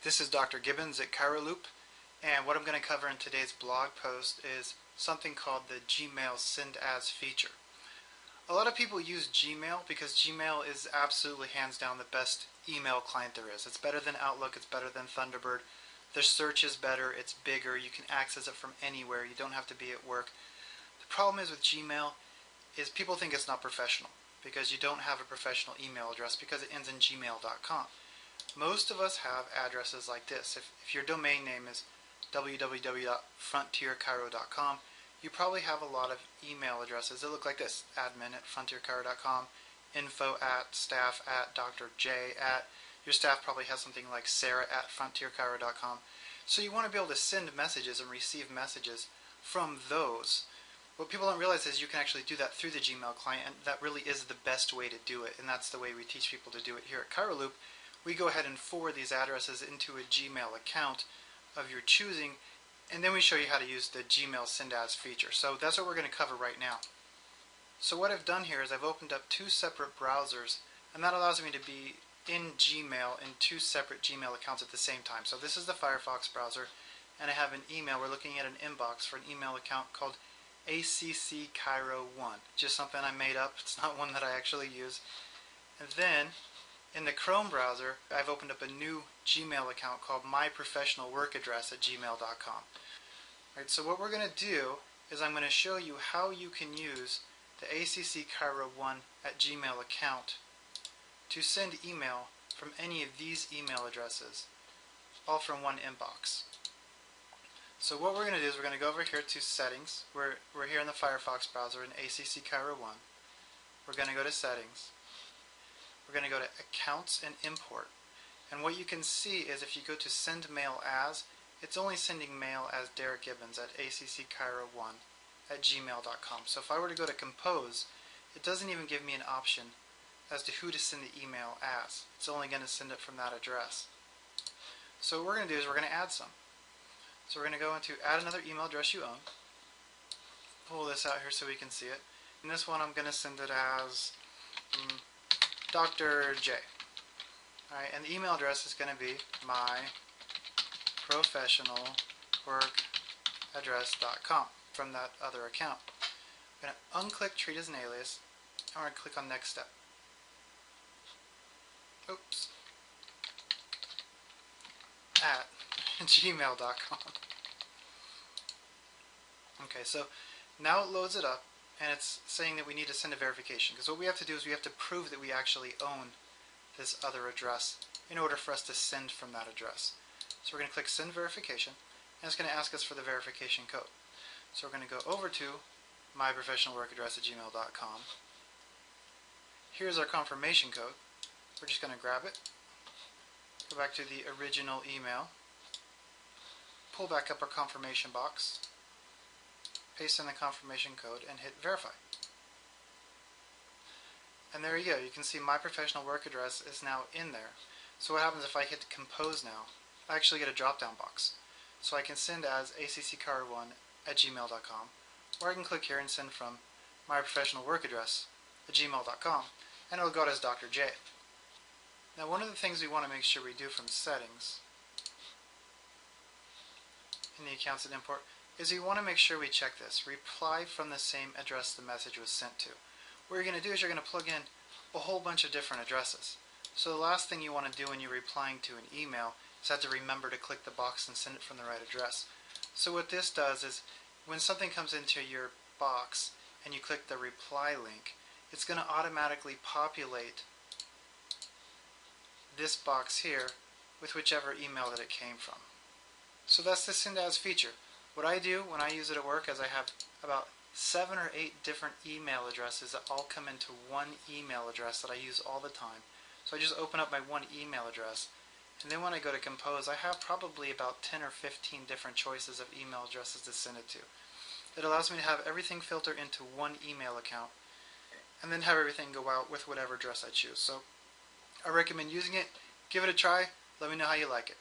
This is Dr. Gibbons at ChiroLoop, and what I'm going to cover in today's blog post is something called the Gmail Send As feature. A lot of people use Gmail because Gmail is absolutely hands down the best email client there is. It's better than Outlook, it's better than Thunderbird. The search is better, it's bigger, you can access it from anywhere, you don't have to be at work. The problem is with Gmail is people think it's not professional because you don't have a professional email address because it ends in gmail.com. Most of us have addresses like this. If your domain name is www.frontierchiro.com, you probably have a lot of email addresses that look like this: admin@frontierchiro.com, info@staff@drj@. Your staff probably has something like sarah@frontierchiro.com. So you want to be able to send messages and receive messages from those. What people don't realize is you can actually do that through the Gmail client, and that really is the best way to do it, and that's the way we teach people to do it here at ChiroLoop. We go ahead and forward these addresses into a Gmail account of your choosing, and then we show you how to use the Gmail Send As feature. So that's what we're going to cover right now. So what I've done here is I've opened up two separate browsers, and that allows me to be in Gmail in two separate Gmail accounts at the same time. So this is the Firefox browser, and I have an email. We're looking at an inbox for an email account called ACCchiro1. Just something I made up. It's not one that I actually use. And then in the Chrome browser, I've opened up a new Gmail account called myprofessionalworkaddress@gmail.com. Right, so what we're going to do is I'm going to show you how you can use the ACCchiro1@gmail account to send email from any of these email addresses, all from one inbox. So what we're going to do is we're going to go over here to Settings. We're here in the Firefox browser in ACCchiro1. We're going to go to Settings. We're going to go to Accounts and Import. And what you can see is if you go to Send Mail As, it's only sending mail as Derek Gibbons at ACCchiro1@gmail.com. So if I were to go to Compose, it doesn't even give me an option as to who to send the email as. It's only going to send it from that address. So what we're going to do is we're going to add some. So we're going to go into Add Another Email Address You Own. Pull this out here so we can see it. In this one I'm going to send it as Dr. J. Alright, and the email address is going to be myprofessionalworkaddress.com from that other account. I'm going to unclick Treat as an Alias, and we're going to click on Next Step. Oops. At gmail.com. Okay, so now it loads it up, and it's saying that we need to send a verification, because what we have to do is we have to prove that we actually own this other address in order for us to send from that address. So we're going to click Send Verification, and it's going to ask us for the verification code. So we're going to go over to myprofessionalworkaddress@gmail.com. Here's our confirmation code. We're just going to grab it, go back to the original email, pull back up our confirmation box, paste in the confirmation code, and hit Verify. And there you go. You can see my professional work address is now in there. So what happens if I hit Compose now? I actually get a drop-down box. So I can send as ACCchiro1@gmail.com, or I can click here and send from myprofessionalworkaddress@gmail.com, and it'll go out as Dr. J. Now one of the things we want to make sure we do from Settings in the Accounts and Import is we want to make sure we check this: reply from the same address the message was sent to. What you're going to do is you're going to plug in a whole bunch of different addresses. So the last thing you want to do when you're replying to an email is have to remember to click the box and send it from the right address. So what this does is when something comes into your box and you click the reply link, it's going to automatically populate this box here with whichever email that it came from. So that's the Send As feature. What I do when I use it at work is I have about 7 or 8 different email addresses that all come into one email address that I use all the time. So I just open up my one email address, and then when I go to Compose, I have probably about 10 or 15 different choices of email addresses to send it to. It allows me to have everything filter into one email account, and then have everything go out with whatever address I choose. So I recommend using it. Give it a try. Let me know how you like it.